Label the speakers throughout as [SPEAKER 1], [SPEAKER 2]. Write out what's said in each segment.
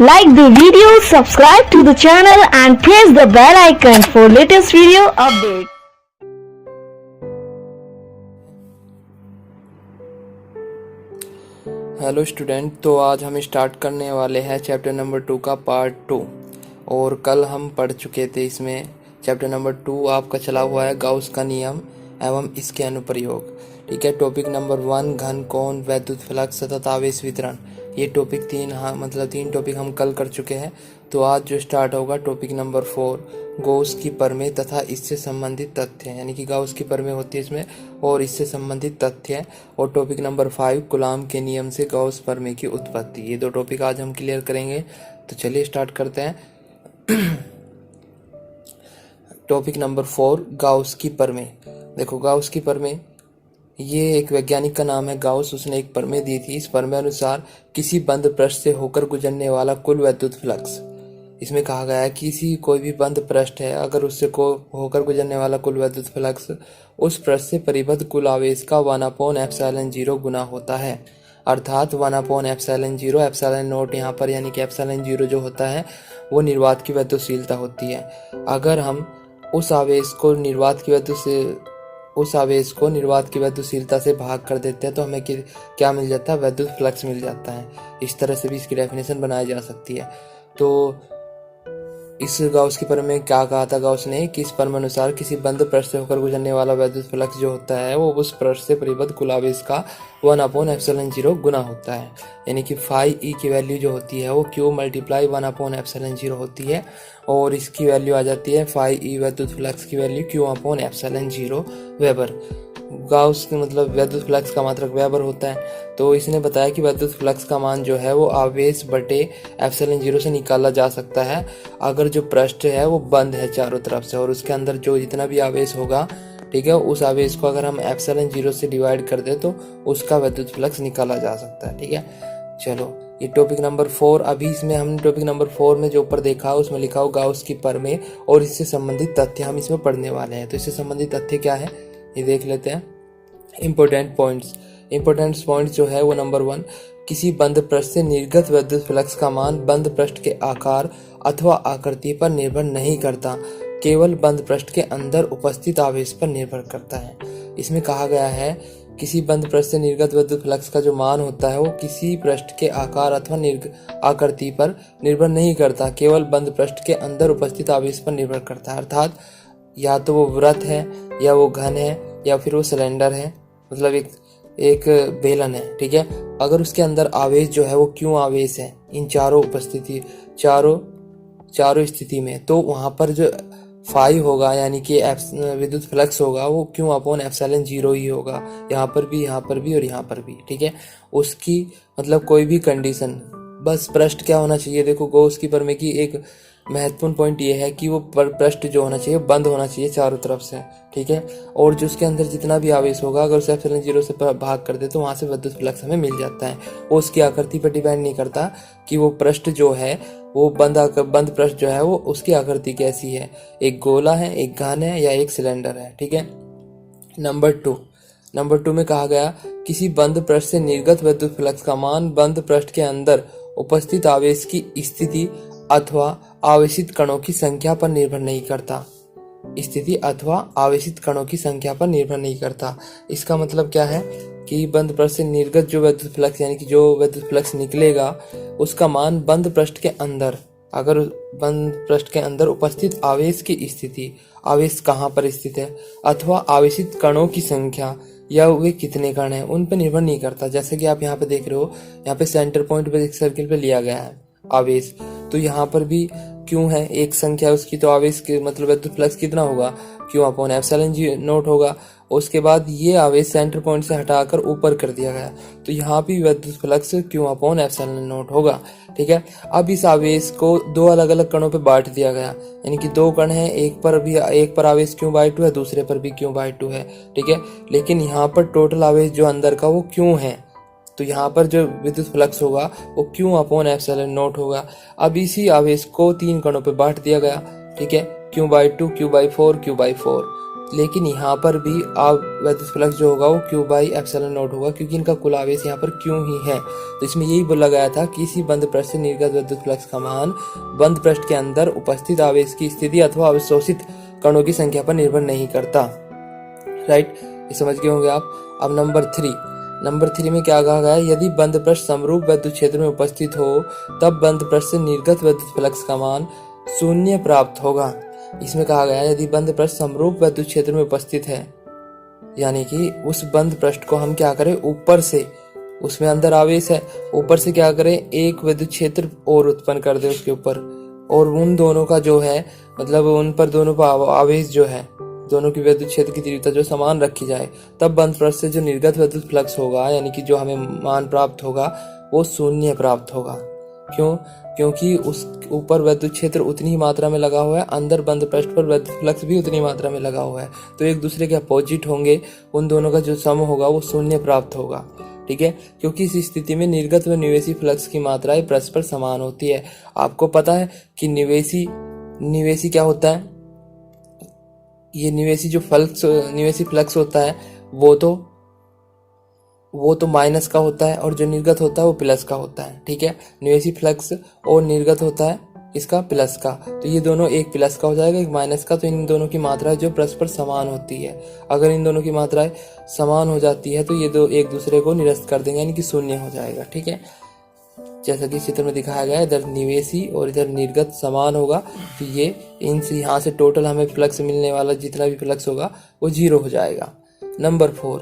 [SPEAKER 1] Like the video, subscribe to the channel and press the bell icon for latest video update.
[SPEAKER 2] Hello student, तो आज हम start करने वाले हैं chapter number 2 का पार्ट 2। और कल हम पढ़ चुके थे इसमें। चैप्टर नंबर 2 आपका चला हुआ है गाउस का नियम एवं इसके अनुप्रयोग। ठीक है। टॉपिक नंबर 1 घन कोण वैद्युत फ्लक्स सतत आवेश वितरण। ये टॉपिक 3 टॉपिक हम कल कर चुके हैं। तो आज जो स्टार्ट होगा टॉपिक नंबर 4 गाउस की प्रमेय तथा इससे संबंधित तथ्य, यानी कि गाउस की प्रमेय होती है इसमें और इससे संबंधित तथ्य। और टॉपिक नंबर 5 कूलॉम के नियम से गाउस प्रमेय की उत्पत्ति। ये 2 टॉपिक आज हम क्लियर करेंगे। तो चलिए स्टार्ट करते हैं। टॉपिक नंबर 4 गाउस की प्रमेय। देखो, गाउस की प्रमेय ये एक वैज्ञानिक का नाम है गाउस। उसने एक प्रमेय दी थी। इस प्रमेय अनुसार किसी बंद पृष्ठ से होकर गुजरने वाला कुल वैद्युत फ्लक्स, इसमें कहा गया है किसी कोई भी बंद पृष्ठ है, अगर उससे को होकर गुजरने वाला कुल वैद्युत फ्लक्स उस पृष्ठ से परिबद्ध कुल आवेश का 1/ε0 गुना होता है। अर्थात 1/ε0 एप्सिलॉन नॉट यहाँ पर, यानी कि ε0 जो होता है वो निर्वात की वैद्युतशीलता होती है। अगर हम उस आवेश को निर्वात की वैद्युतशीलता से भाग कर देते हैं तो हमें क्या मिल जाता है? वैद्युत फ्लक्स मिल जाता है। इस तरह से भी इसकी डेफिनेशन बनाई जा सकती है। तो इस गाउस की प्रमेय में क्या कहा था गाउस ने कि इस प्रमेय अनुसार किसी बंद पृष्ठ से होकर गुजरने वाला वैद्युत फ्लक्स जो होता है वो उस पृष्ठ से परिबद्ध कुल आवेश का 1/ε0 गुना होता है। यानी कि फाई ई की वैल्यू जो होती है वो Q मल्टीप्लाई 1/ε0 होती है। और इसकी वैल्यू आ जाती है फाई ई वैद्युत फ्लक्स की वैल्यू Q/ε0 वेबर। गाउस के मतलब वैद्युत फ्लक्स का मात्रक वेबर होता है। तो इसने बताया कि वैद्युत फ्लक्स का मान जो है वो आवेश बटे ε0 से निकाला जा सकता है अगर जो पृष्ठ है वो बंद है चारों तरफ से और उसके अंदर जो जितना भी आवेश होगा, ठीक है, उस आवेश को अगर हम ε0 से डिवाइड कर दे तो उसका वैद्युत फ्लक्स निकाला जा सकता है। ठीक है। चलो, ये टॉपिक नंबर 4। अभी इसमें हमने टॉपिक नंबर 4 में जो ऊपर देखा उसमें लिखा हो गाउस की प्रमेय और इससे संबंधित तथ्य हम इसमें पढ़ने वाले हैं। तो इससे संबंधित तथ्य क्या है ये देख लेते हैं। इंपॉर्टेंट पॉइंट्स जो है वो नंबर 1, किसी बंद पृष्ठ से निर्गत वैद्युत फ्लक्स का मान बंद पृष्ठ के आकार अथवा आकृति पर निर्भर नहीं करता, केवल बंद पृष्ठ के अंदर उपस्थित आवेश पर निर्भर करता है। इसमें कहा गया है किसी बंद पृष्ठ से निर्गत वैद्युत फ्लक्स का जो मान होता है वो किसी पृष्ठ के आकार अथवा आकृति पर निर्भर नहीं करता, केवल बंद पृष्ठ के अंदर उपस्थित आवेश पर निर्भर करता है। अर्थात या तो वो वृत्त है या वो घन है या फिर वो सिलेंडर है, मतलब एक बेलन है। ठीक है। अगर उसके अंदर आवेश जो है वो क्यों आवेश है इन चारों स्थिति में, तो वहां पर जो फाई होगा यानी कि विद्युत फ्लक्स होगा वो Q/ε0 ही होगा। यहाँ पर भी और यहाँ पर भी। ठीक है। उसकी मतलब कोई भी कंडीशन, बस पृष्ठ क्या होना चाहिए। देखो, गाउस की प्रमेय की एक महत्वपूर्ण पॉइंट ये है कि वो पृष्ठ जो होना चाहिए बंद होना चाहिए चारों तरफ से। ठीक है। और जो उसके अंदर जितना भी आवेश होगा अगर उसे ε0 से भाग कर दे तो वहां से विद्युत फ्लक्स हमें मिल जाता है। वो उसकी आकृति पर डिपेंड नहीं करता कि वो पृष्ठ जो है वो बंद पृष्ठ जो है वो उसकी आकृति कैसी है, एक गोला है, एक घन है या एक सिलेंडर है। ठीक है। नंबर 2 में कहा गया किसी बंद पृष्ठ से निर्गत विद्युत फ्लक्स का मान बंद पृष्ठ के अंदर उपस्थित आवेश की स्थिति अथवा आवेशित कणों की संख्या पर निर्भर नहीं करता। इसका मतलब क्या है कि बंद पृष्ठ से निर्गत जो विद्युत फ्लक्स यानी कि जो विद्युत फ्लक्स निकलेगा उसका मान बंद पृष्ठ के अंदर, अगर बंद पृष्ठ के अंदर उपस्थित आवेश की स्थिति, आवेश कहाँ पर स्थित है, अथवा आवेशित कणों की संख्या या वे कितने कण हैं उन पर निर्भर नहीं करता। जैसे कि आप यहाँ पे देख रहे हो, यहाँ पे सेंटर पॉइंट पे एक सर्किल पे लिया गया है आवेश, तो यहाँ पर भी क्यों है एक संख्या उसकी, तो आवेश के मतलब विद्युत फ्लक्स कितना होगा Q/ε0 होगा। उसके बाद ये आवेश सेंटर पॉइंट से हटाकर ऊपर कर दिया गया तो यहाँ भी विद्युत फ्लक्स Q/ε0 होगा। ठीक है। अब इस आवेश को 2 अलग अलग कणों पे बांट दिया गया, यानी कि 2 कण हैं, एक पर आवेश Q/2 है, दूसरे पर भी Q/2 है। ठीक है। लेकिन यहाँ पर टोटल आवेश जो अंदर का वो क्यों है, तो यहाँ पर जो विद्युत फ्लक्स होगा वो Q/ε0 होगा। अब इसी आवेश को 3 कणों पे बांट दिया गया। ठीक है। Q/2, Q/4, Q/4। लेकिन यहाँ पर भी विद्युत फ्लक्स जो होगा वो Q बाई एप्सिलॉन नॉट होगा, क्योंकि इनका कुल आवेश यहाँ पर Q ही है। तो इसमें यही बोला गया था कि इसी बंद पृष्ठ से निर्गत विद्युत फ्लक्स का मान बंद पृष्ठ के अंदर उपस्थित आवेश की स्थिति अथवा अवशोषित कणों की संख्या पर निर्भर नहीं करता। राइट, ये समझ गए होंगे आप। अब नंबर 3 में क्या कहा गया है, यदि बंद पृष्ठ समरूप विद्युत क्षेत्र में उपस्थित हो तब बंद पृष्ठ से निर्गत विद्युत फ्लक्स का मान 0 प्राप्त होगा। इसमें कहा गया है यदि बंद पृष्ठ समरूप विद्युत क्षेत्र में उपस्थित है, यानी कि उस बंद पृष्ठ को हम क्या करें, ऊपर से, उसमें अंदर आवेश है, ऊपर से क्या करें, एक विद्युत क्षेत्र और उत्पन्न कर दे उसके ऊपर, और उन दोनों का जो है मतलब उन पर दोनों पर आवेश जो है, दोनों की विद्युत क्षेत्र की तीव्रता जो समान रखी जाए, तब बंद पृष्ठ से जो निर्गत विद्युत फ्लक्स होगा, यानी कि जो हमें मान प्राप्त होगा वो 0 प्राप्त होगा। क्यों? क्योंकि उस ऊपर विद्युत क्षेत्र उतनी ही मात्रा में लगा हुआ है, अंदर बंद पृष्ठ पर विद्युत फ्लक्स भी उतनी मात्रा में लगा हुआ है, तो एक दूसरे के अपोजिट होंगे, उन दोनों का जो सम होगा वो 0 प्राप्त होगा। ठीक है, क्योंकि इस स्थिति में निर्गत व निवेशी फ्लक्स की मात्राएं परस्पर समान होती है। आपको पता है कि निवेशी क्या होता है, ये निवेशी फ्लक्स होता है वो तो माइनस का होता है, और जो निर्गत होता है वो प्लस का होता है। ठीक है, निवेशी फ्लक्स और निर्गत होता है इसका प्लस का, तो ये दोनों एक प्लस का हो जाएगा, एक माइनस का, तो इन दोनों की मात्रा जो परस्पर समान होती है। अगर इन दोनों की मात्राएं समान हो जाती है तो ये दो एक दूसरे को निरस्त कर देंगे, यानी कि 0 हो जाएगा। ठीक है, जैसा कि चित्र में दिखाया गया है, इधर निवेशी और इधर निर्गत समान होगा, तो ये इनसे यहाँ से टोटल हमें फ्लक्स मिलने वाला जितना भी फ्लक्स होगा वो 0 हो जाएगा। नंबर 4,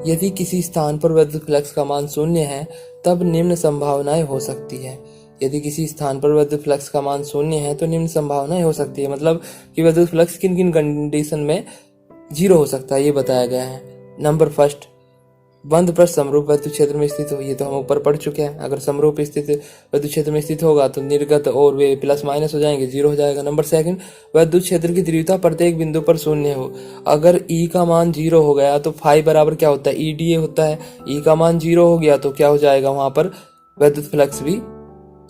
[SPEAKER 2] यदि किसी स्थान पर विद्युत फ्लक्स का मान 0 है तब निम्न संभावनाएं हो सकती है। यदि किसी स्थान पर विद्युत फ्लक्स का मान 0 है तो निम्न संभावनाएं हो सकती है, मतलब कि विद्युत फ्लक्स किन किन कंडीशन में 0 हो सकता है ये बताया गया है। नंबर 1, बंद पृष्ठ समरूप विद्युत क्षेत्र में स्थित हो, ये तो हम ऊपर पढ़ चुके हैं। अगर समरूप स्थित विद्युत क्षेत्र में स्थित होगा तो निर्गत और वे प्लस माइनस हो जाएंगे, 0 हो जाएगा। नंबर 2, विद्युत क्षेत्र की तीव्रता प्रत्येक बिंदु पर 0 हो। अगर E का मान 0 हो गया तो फाई बराबर क्या होता है, EDA होता है। E का मान 0 हो गया तो क्या हो जाएगा, वहां पर विद्युत फ्लक्स भी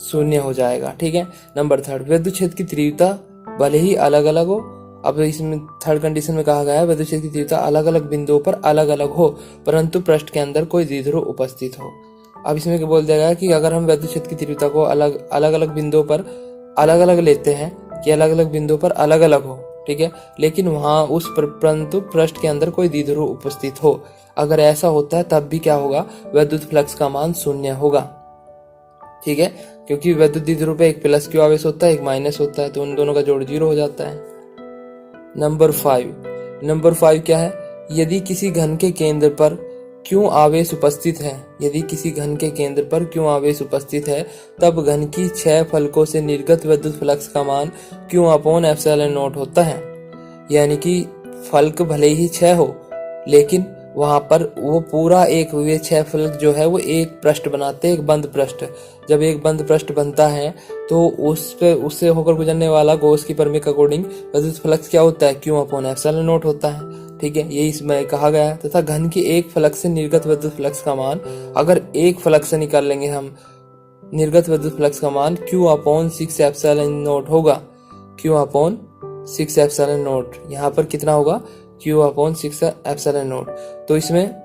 [SPEAKER 2] 0 हो जाएगा। ठीक है। नंबर 3, विद्युत क्षेत्र की तीव्रता भले ही अलग अलग हो। अब इसमें थर्ड कंडीशन में कहा गया है विद्युत क्षेत्र की तीव्रता अलग अलग बिंदुओं पर अलग अलग हो, परंतु पृष्ठ के अंदर कोई द्विध्रुव उपस्थित हो। अब इसमें क्या बोल दिया गया कि अगर हम विद्युत क्षेत्र की तीव्रता को अलग अलग बिंदुओं पर अलग अलग लेते हैं कि अलग अलग बिंदुओं पर अलग अलग हो, ठीक है, लेकिन वहां परंतु पृष्ठ के अंदर कोई द्विध्रुव उपस्थित हो, अगर ऐसा होता है तब भी क्या होगा, विद्युत फ्लक्स का मान 0 होगा। ठीक है, क्योंकि विद्युत द्विध्रुव पे एक प्लस क्यू आवेश होता है, एक माइनस होता है, तो उन दोनों का जोड़ 0 हो जाता है। नंबर 5 क्या है, यदि किसी घन के केंद्र पर क्यों आवेश उपस्थित है, यदि किसी घन के केंद्र पर क्यों आवेश उपस्थित है तब घन की 6 फलकों से निर्गत विद्युत फ्लक्स का मान Q/ε0 होता है। यानी कि फलक भले ही 6 हो लेकिन वहां पर वो पूरा एक, वे 6 फलक जो है वो एक पृष्ठ बनाते हैं, एक बंद पृष्ठ। जब एक बंद पृष्ठ बनता है तो उससे होकर गुजरने वाला गॉस की प्रमेय के अकॉर्डिंग विद्युत फ्लक्स क्या होता है, Q/ε0 होता है। ठीक है, यही इसमें कहा गया है। तथा घन के एक फलक से निर्गत विद्युत फ्लक्स का मान, अगर एक फलक से निकाल लेंगे हम निर्गत विद्युत फ्लक्स का मान Q/6ε0 होगा। Q/6ε0 यहाँ पर कितना होगा, Q/6ε0। तो इसमें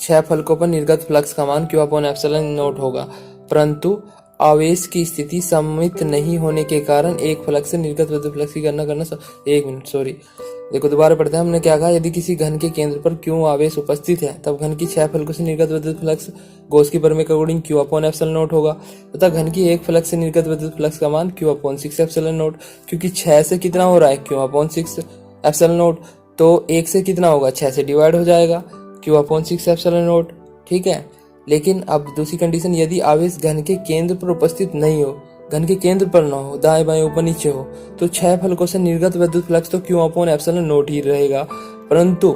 [SPEAKER 2] 6 फलकों पर निर्गत फ्लक्स का मान Q/ε0 होगा, परंतु आवेश की स्थिति सममित नहीं होने के कारण एक फलक से निर्गत विद्युत फ्लक्स की गणना करना देखो दोबारा पढ़ते हैं। हमने क्या कहा, यदि किसी घन के केंद्र पर क्यों आवेश उपस्थित है तब घन की 6 फलकों से निर्गत विद्युत फ्लक्स गॉस की प्रमेय के अकॉर्डिंग Q/ε0 होगा, तथा घन की एक फलक से निर्गत विद्युत फ्लक्स का मान Q/6ε0। क्योंकि 6 से कितना हो रहा है, Q/6ε0, तो 1 से कितना होगा, 6 से डिवाइड हो जाएगा, Q/6ε0। ठीक है, लेकिन अब दूसरी कंडीशन, यदि आवेश घन के केंद्र पर उपस्थित नहीं हो, घन के केंद्र पर ना हो, दाएं बाएं ऊपर नीचे हो, तो 6 फलकों से निर्गत विद्युत फ्लक्स तो Q/ε0 ही रहेगा। परंतु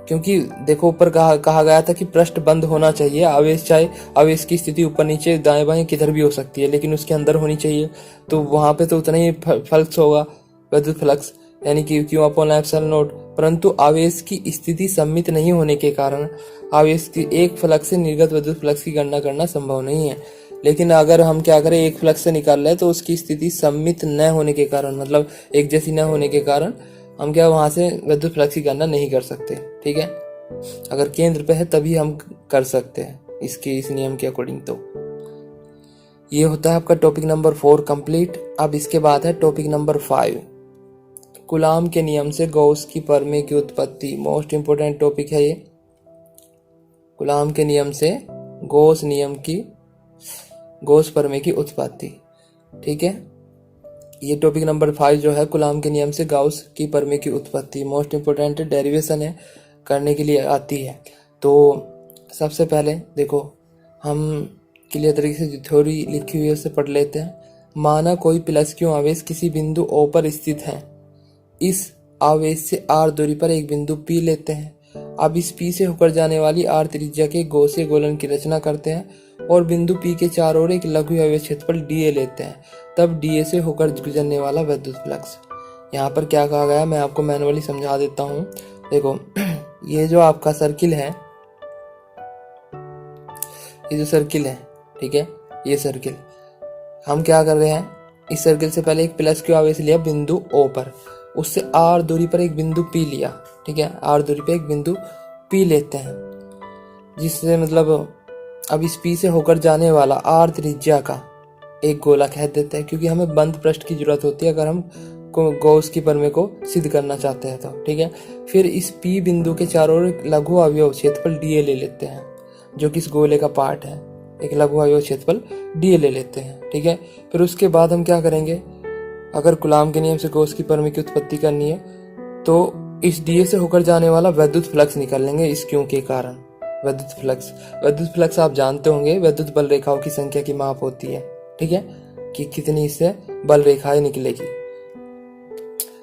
[SPEAKER 2] क्योंकि देखो ऊपर कहा गया था कि पृष्ठ बंद होना चाहिए, आवेश की स्थिति ऊपर नीचे दाएं बाएं किधर भी हो सकती है, लेकिन उसके अंदर होनी चाहिए, तो वहां पे तो उतना ही फ्लक्स होगा, विद्युत फ्लक्स, यानी कि Q/ε0। परंतु आवेश की स्थिति सम्मित नहीं होने के कारण आवेश की एक फलक से निर्गत विद्युत फ्लक्स की गणना करना संभव नहीं है। लेकिन अगर हम क्या करें, एक फ्लक्स से निकाल लें तो उसकी स्थिति सम्मित न होने के कारण, मतलब एक जैसी न होने के कारण हम क्या वहाँ से विद्युत फ्लक्स की गणना नहीं कर सकते। ठीक है, अगर केंद्र पे है तभी हम कर सकते हैं इसके इस नियम के अकॉर्डिंग। तो ये होता है आपका टॉपिक नंबर 4 कंप्लीट। अब इसके बाद है टॉपिक नंबर 5, कूलाम के नियम से गॉस की प्रमेय की उत्पत्ति। मोस्ट इंपोर्टेंट टॉपिक है ये, कूलाम के नियम से गॉस प्रमेय की उत्पत्ति। ठीक है, ये टॉपिक नंबर 5 जो है कूलाम के नियम से गॉस की प्रमेय की उत्पत्ति, मोस्ट इंपोर्टेंट डेरिवेशन है, करने के लिए आती है। तो सबसे पहले देखो हम क्लियर तरीके से जो थ्योरी लिखी हुई है उससे पढ़ लेते हैं। माना कोई प्लस क्यू आवेश किसी बिंदु O पर स्थित है, इस आवेश से r दूरी पर एक बिंदु P लेते हैं। अब इस P से होकर जाने वाली r त्रिज्या के गॉसीय गोलन की रचना करते हैं और बिंदु P के चारों ओर एक लघु आवेश क्षेत्रफल dA लेते हैं। तब dA से होकर गुजरने वाला विद्युत फ्लक्स। यहाँ पर क्या कहा गया मैं आपको मैनुअली समझा देता हूँ। देखो ये जो आपका सर्किल है, ये जो सर्किल है, ठीक है, ये सर्किल हम क्या कर रहे हैं, इस सर्किल से पहले एक प्लस क्यू आवेश लिया बिंदु O पर, उससे r दूरी पर एक बिंदु P लिया। ठीक है, r दूरी पर एक बिंदु P लेते हैं, जिससे मतलब अब इस P से होकर जाने वाला r त्रिज्या का एक गोला कह देते हैं, क्योंकि हमें बंद पृष्ठ की जरूरत होती है अगर हम गॉस की प्रमेय को सिद्ध करना चाहते हैं तो। ठीक है, फिर इस P बिंदु के चारों ओर लघु अवयव क्षेत्रफल dA ले लेते हैं, जो कि इस गोले का पार्ट है, एक लघु अवयव क्षेत्रफल dA ले लेते हैं। ठीक है, फिर उसके बाद हम क्या करेंगे, अगर कूलाम के नियम से गॉस की प्रमेय की उत्पत्ति करनी है तो इस dA से होकर जाने वाला विद्युत फ्लक्स निकाल लेंगे इस क्यू के कारण। विद्युत फ्लक्स आप जानते होंगे, विद्युत बल रेखाओं की संख्या की माप होती है। ठीक है, कि कितनी इससे बल रेखाएं निकलेगी।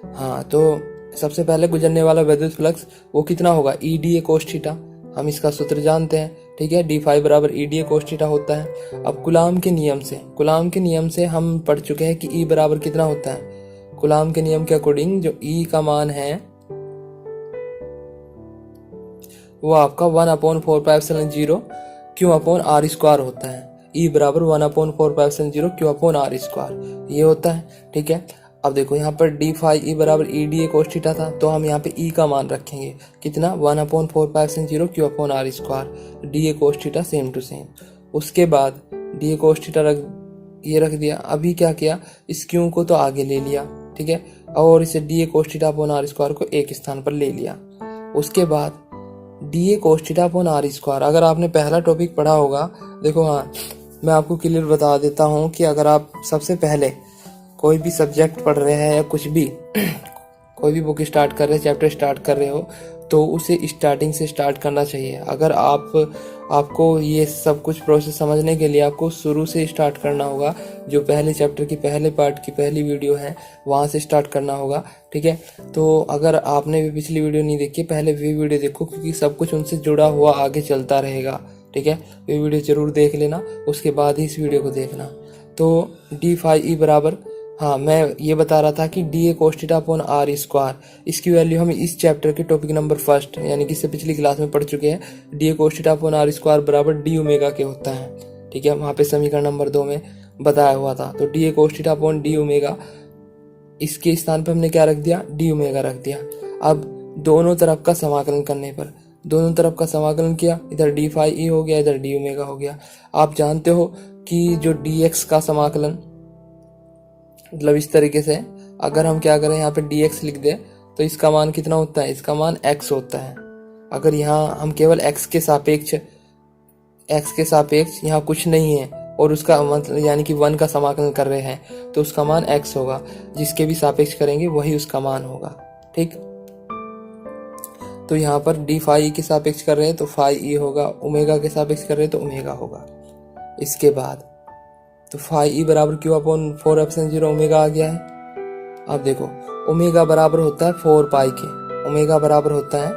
[SPEAKER 2] हाँ, तो सबसे पहले गुजरने वाला विद्युत फ्लक्स वो कितना होगा, EDA cos थीटा, हम इसका सूत्र जानते हैं। ठीक है, d∅ बराबर EDA cos थीटा होता है। अब कूलाम के नियम से हम पढ़ चुके हैं कि E बराबर कितना होता है। कूलाम के नियम के अकॉर्डिंग जो E का मान है वो आपका 1/4πε0 Q/r² होता है। E बराबर 1/4πε0 Q/r², ये होता है। ठीक है, अब देखो यहाँ पर d∅ बराबर EDA cos थीटा था, तो हम यहाँ पे E का मान रखेंगे कितना, 1/4πε0 Q/r², dA cos theta same to same. उसके बाद dA cos थीटा रख दिया। अभी क्या किया, इस Q को तो आगे ले लिया। ठीक है, और इसे dA cos θ/r² को एक स्थान पर ले लिया। उसके बाद dA cos θ/r², अगर आपने पहला टॉपिक पढ़ा होगा, देखो हाँ मैं आपको क्लियर बता देता हूँ कि अगर आप सबसे पहले कोई भी सब्जेक्ट पढ़ रहे हैं या कुछ भी कोई भी बुक स्टार्ट कर रहे हैं, चैप्टर स्टार्ट कर रहे हो, तो उसे स्टार्टिंग से स्टार्ट करना चाहिए। अगर आपको ये सब कुछ प्रोसेस समझने के लिए आपको शुरू से स्टार्ट करना होगा, जो पहले चैप्टर की पहले पार्ट की पहली वीडियो है वहाँ से स्टार्ट करना होगा। ठीक है, तो अगर आपने भी पिछली वीडियो नहीं देखी, पहले भी वीडियो देखो, क्योंकि सब कुछ उनसे जुड़ा हुआ आगे चलता रहेगा। ठीक है, ये वीडियो जरूर देख लेना, उसके बाद ही इस वीडियो को देखना। तो d∅ बराबर, हाँ मैं ये बता रहा था कि dA cos θ/r², इसकी वैल्यू हम इस चैप्टर के टॉपिक नंबर 1 यानी कि इससे पिछली क्लास में पढ़ चुके हैं। dA cos θ/r² बराबर d ओमेगा के होता है। ठीक है, वहाँ पे समीकरण नंबर 2 में बताया हुआ था। तो dA cos θ/d ओमेगा, इसके स्थान पर हमने क्या रख दिया, d ओमेगा रख दिया। अब दोनों तरफ का समाकलन करने पर, दोनों तरफ का समाकलन किया, इधर d∅ हो गया, इधर d ओमेगा हो गया। आप जानते हो कि जो dx का समाकलन मतलब इस तरीके से, अगर हम क्या करें यहाँ पे dx लिख दे तो इसका मान कितना होता है, इसका मान x होता है। अगर यहाँ हम केवल x के सापेक्ष यहाँ कुछ नहीं है और उसका मतलब यानी कि 1 का समाकलन कर रहे हैं, तो उसका मान x होगा। जिसके भी सापेक्ष करेंगे वही उसका मान होगा। ठीक, तो यहाँ पर d∅ के सापेक्ष कर रहे हैं तो ∅e होगा, ओमेगा के सापेक्ष कर रहे हैं तो ओमेगा होगा। इसके बाद तो ∅e बराबर Q/4ε0 ओमेगा आ गया है। अब देखो ओमेगा बराबर होता है 4π के, ओमेगा बराबर होता है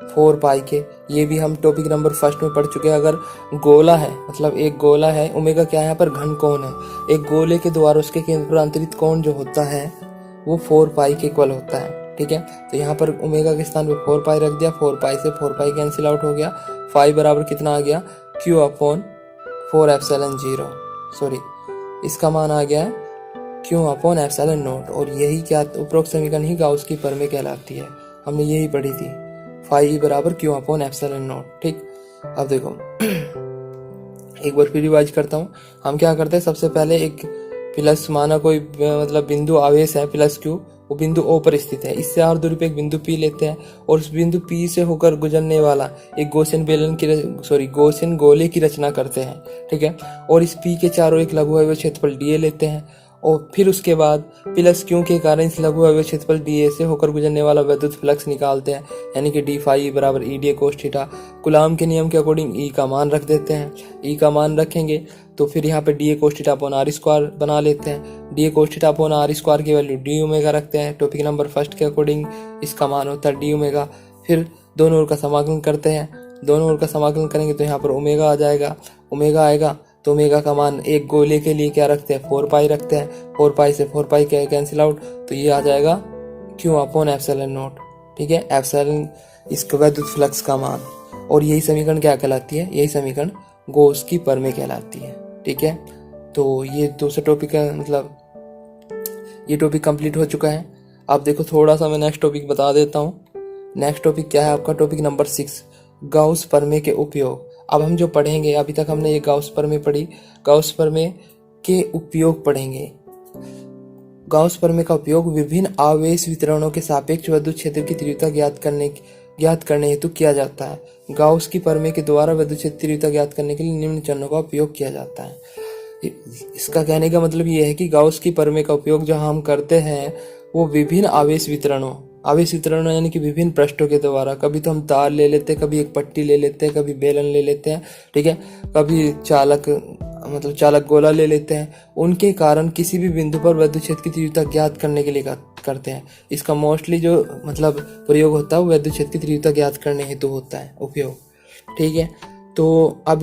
[SPEAKER 2] 4π के, ये भी हम टॉपिक नंबर 1 में पढ़ चुके हैं। अगर गोला है, मतलब एक गोला है, ओमेगा क्या है, यहाँ पर घन कोण है, एक गोले के द्वारा उसके केंद्र पर अंतरित कोण जो होता है वो 4π के इक्वल होता है। ठीक है, तो यहाँ पर ओमेगा के स्थान पे 4π रख दिया, 4π से 4π कैंसिल आउट हो गया। फाई बराबर कितना आ गया, Q/4ε0, सॉरी इसका मान आ गया है क्यू अपॉन एप्सिलॉन नॉट। और यही क्या उपरोक्त समीकरण ही गाउस की प्रमेय कहलाती है। हमने यही पढ़ी थी, फाई बराबर क्यू अपॉन एप्सिलॉन नॉट। ठीक, अब देखो एक बार फिर रिवाइज करता हूँ। हम क्या करते हैं, सबसे पहले एक प्लस माना कोई मतलब बिंदु आवेश है प्लस क्यू, वो बिंदु ओ पर स्थित है। इससे r दूरी पे एक बिंदु P लेते हैं और उस बिंदु P से होकर गुजरने वाला एक गॉसियन गोले की रचना करते हैं। ठीक है, और इस P के चारों एक लघु अवयव क्षेत्रफल dA लेते हैं और फिर उसके बाद प्लस क्यू के कारण इस लघु अवयव क्षेत्रफल dA से होकर गुजरने वाला विद्युत फ्लक्स निकालते हैं, यानी कि d फाई बराबर EDA कोस थीटा। कूलाम के नियम के अकॉर्डिंग E का मान रख देते हैं। E का मान रखेंगे तो फिर यहाँ पे DA cos theta upon R square बना लेते हैं। DA cos theta upon R square की वैल्यू d ओमेगा रखते हैं। टॉपिक नंबर फर्स्ट के अकॉर्डिंग इसका मान होता है d ओमेगा। फिर दोनों ओर का समाकलन करते हैं। दोनों ओर का समाकलन करेंगे तो यहाँ पर ओमेगा आ जाएगा। ओमेगा आएगा तो ओमेगा का मान एक गोले के लिए क्या रखते हैं, 4 पाई रखते हैं। 4 पाई से 4 पाई कैंसिल आउट, तो ये आ जाएगा क्यू अपॉन एप्सिलॉन नॉट। ठीक है, एप्सिलॉन इसका विद्युत फ्लक्स का मान। और यही समीकरण क्या कहलाती है, यही समीकरण गॉस की प्रमेय कहलाती है। ठीक है, तो ये दूसरा टॉपिक है, मतलब ये टॉपिक कंप्लीट हो चुका है। अब देखो थोड़ा सा मैं नेक्स्ट टॉपिक बता देता हूँ। नेक्स्ट टॉपिक क्या है आपका, टॉपिक नंबर 6 गाउस प्रमेय के उपयोग। अब हम जो पढ़ेंगे, अभी तक हमने ये गाउस प्रमेय पढ़ी, गाउस प्रमेय के उपयोग पढ़ेंगे। गाउस प्रमेय का उपयोग विभिन्न आवेश वितरणों के सापेक्ष विद्युत क्षेत्र की तीव्रता ज्ञात करने हेतु किया जाता है। गाउस की प्रमेय के द्वारा विद्युत क्षेत्र तीव्रता ज्ञात करने के लिए निम्न चरणों का उपयोग किया जाता है। इसका कहने का मतलब ये है कि गाउस की प्रमेय का उपयोग जो हम करते हैं वो विभिन्न आवेश वितरणों यानी कि विभिन्न पृष्ठों के द्वारा, कभी तो हम तार ले लेते हैं, कभी एक पट्टी ले लेते हैं, कभी बेलन ले लेते हैं। ठीक है, कभी चालक गोला ले लेते हैं। उनके कारण किसी भी बिंदु पर विद्युत क्षेत्र की तीव्रता ज्ञात करने के लिए करते हैं। इसका मोस्टली जो मतलब प्रयोग होता है वो विद्युत क्षेत्र की तीव्रता ज्ञात करने हेतु होता है उपयोग। ठीक है, तो अब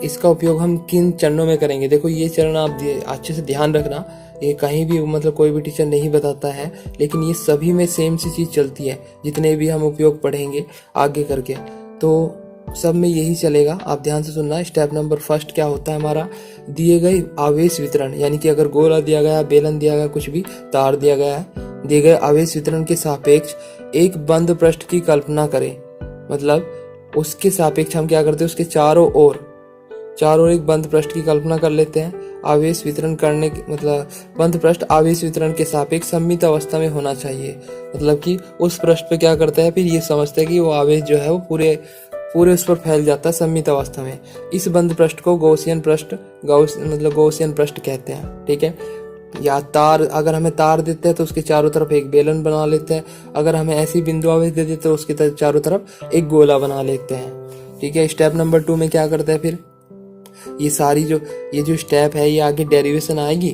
[SPEAKER 2] इसका उपयोग हम किन चरणों में करेंगे, देखो ये चरण आप अच्छे से ध्यान रखना। ये कहीं भी मतलब कोई भी टीचर नहीं बताता है, लेकिन ये सभी में सेम सी चीज़ चलती है। जितने भी हम उपयोग पढ़ेंगे आगे करके तो सब में यही चलेगा। आप ध्यान से सुनना। स्टेप नंबर फर्स्ट क्या होता है हमारा, दिए गए आवेश वितरण, यानी कि अगर गोला दिया गया, बेलन दिया गया, कुछ भी तार दिया गया है, दिए गए आवेश वितरण के सापेक्ष एक बंद पृष्ठ की कल्पना करें। मतलब उसके सापेक्ष हम क्या करते हैं, उसके चारों ओर एक बंद पृष्ठ की कल्पना कर लेते हैं। आवेश वितरण करने मतलब बंद पृष्ठ आवेश वितरण के सापेक्ष सममित अवस्था में होना चाहिए। मतलब कि उस पृष्ठ पे क्या करता है, फिर ये समझते हैं कि वो आवेश जो है वो पूरे उस पर फैल जाता है सममित अवस्था में। इस बंद पृष्ठ को गॉसियन पृष्ठ कहते हैं। ठीक है, या तार, अगर हमें तार देते हैं तो उसके चारों तरफ एक बेलन बना लेते हैं। अगर हमें ऐसी बिंदु आवेश दे देते हैं तो उसके चारों तरफ एक गोला बना लेते हैं। ठीक है, स्टेप नंबर 2 में क्या करते हैं, फिर ये जो स्टेप है ये आगे डेरिवेशन आएगी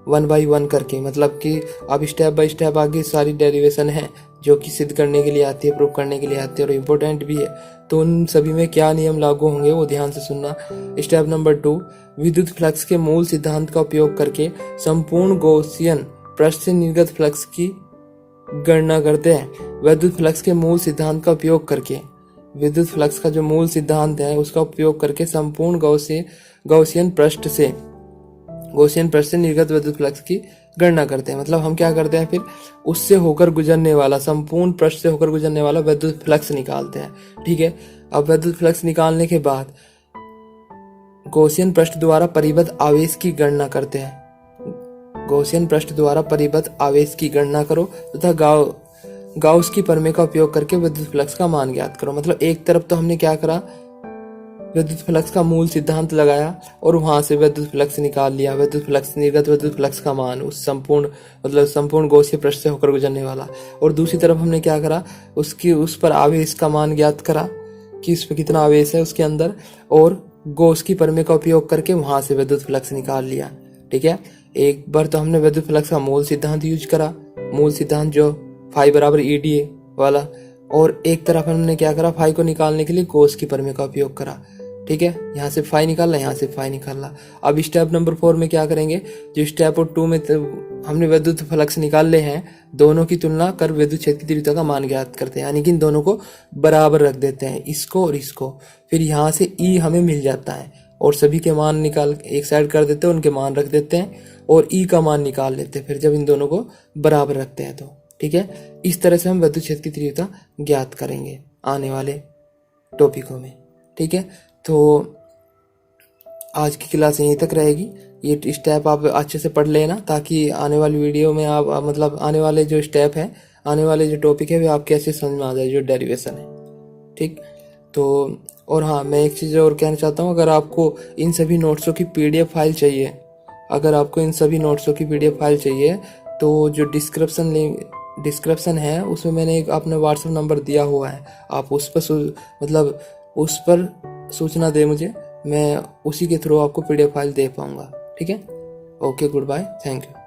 [SPEAKER 2] 1 बाई 1 करके। मतलब कि अब स्टेप बाय स्टेप आगे सारी डेरिवेशन है जो कि सिद्ध करने के लिए आती है, प्रूव करने के लिए आती है और इम्पोर्टेंट भी है। तो उन सभी में क्या नियम लागू होंगे वो ध्यान से सुनना। स्टेप नंबर 2, विद्युत फ्लक्स के मूल सिद्धांत का उपयोग करके संपूर्ण गॉसियन पृष्ठ से निर्गत फ्लक्स की गणना करते हैं। विद्युत फ्लक्स के मूल सिद्धांत का उपयोग करके, विद्युत फ्लक्स का जो मूल सिद्धांत है उसका उपयोग करके संपूर्ण गॉसियन पृष्ठ से निर्गत विद्युत फ्लक्स की गणना करते हैं। मतलब हम क्या करते हैं, फिर उससे होकर गुजरने वाला, संपूर्ण पृष्ठ से होकर गुजरने वाला विद्युत फ्लक्स निकालते हैं। ठीक है, अब विद्युत फ्लक्स निकालने के बाद गॉसियन पृष्ठ द्वारा परिबद्ध आवेश की गणना करते हैं। गॉसियन पृष्ठ द्वारा परिबद्ध आवेश की गणना करो तथा गाउस की प्रमेय का उपयोग करके विद्युत फ्लक्स का मान ज्ञात करो। मतलब एक तरफ तो हमने क्या करा, विद्युत फ्लक्स का मूल सिद्धांत लगाया और वहां से विद्युत फ्लक्स निकाल लिया, निर्गत विद्युत फ्लक्स का मान उस संपूर्ण गॉसियन पृष्ठ से होकर गुजरने वाला। और दूसरी तरफ हमने क्या करा, उस पर आवेश का मान ज्ञात करा कि इस पर कितना आवेश है उसके अंदर, और गॉस की प्रमेय का उपयोग करके वहां से विद्युत फ्लक्स निकाल लिया। ठीक है, एक बार तो हमने विद्युत फ्लक्स का मूल सिद्धांत यूज करा, मूल सिद्धांत जो फाई बराबर EDA वाला, और एक तरफ हमने क्या करा, फाई को निकालने के लिए गॉस की प्रमेय का उपयोग करा। ठीक है, यहाँ से फाई निकालना, यहाँ से फाई निकालना। अब स्टेप नंबर 4 में क्या करेंगे, जो स्टेप और 2 में हमने विद्युत फ्लक्स निकाल ले हैं, दोनों की तुलना कर विद्युत क्षेत्र की तीव्रता का मान ज्ञात करते हैं। यानी कि इन दोनों को बराबर रख देते हैं, इसको और इसको। फिर यहाँ से E हमें मिल जाता है और सभी के मान निकाल एक साइड कर देते हैं, उनके मान रख देते हैं। और ई का मान निकाल लेते हैं फिर जब इन दोनों को बराबर रखते हैं तो। ठीक है, इस तरह से हम विद्युत क्षेत्र की तीव्रता ज्ञात करेंगे आने वाले टॉपिकों में। ठीक है, तो आज की क्लास यहीं तक रहेगी। ये स्टेप आप अच्छे से पढ़ लेना ताकि आने वाली वीडियो में आप मतलब आने वाले जो स्टेप है, आने वाले जो टॉपिक है, वे आपके अच्छे समझ में आ जाए, जो डेरिवेशन है। ठीक, तो और हाँ, मैं एक चीज़ और कहना चाहता हूँ, अगर आपको इन सभी नोट्सों की PDF फाइल चाहिए, अगर आपको इन सभी नोट्सों की PDF फाइल चाहिए तो जो डिस्क्रिप्शन है उसमें मैंने एक अपना व्हाट्सएप नंबर दिया हुआ है, आप उस पर मतलब उस पर सूचना दे मुझे, मैं उसी के थ्रू आपको PDF फाइल दे पाऊँगा। ठीक है, okay, goodbye, thank you.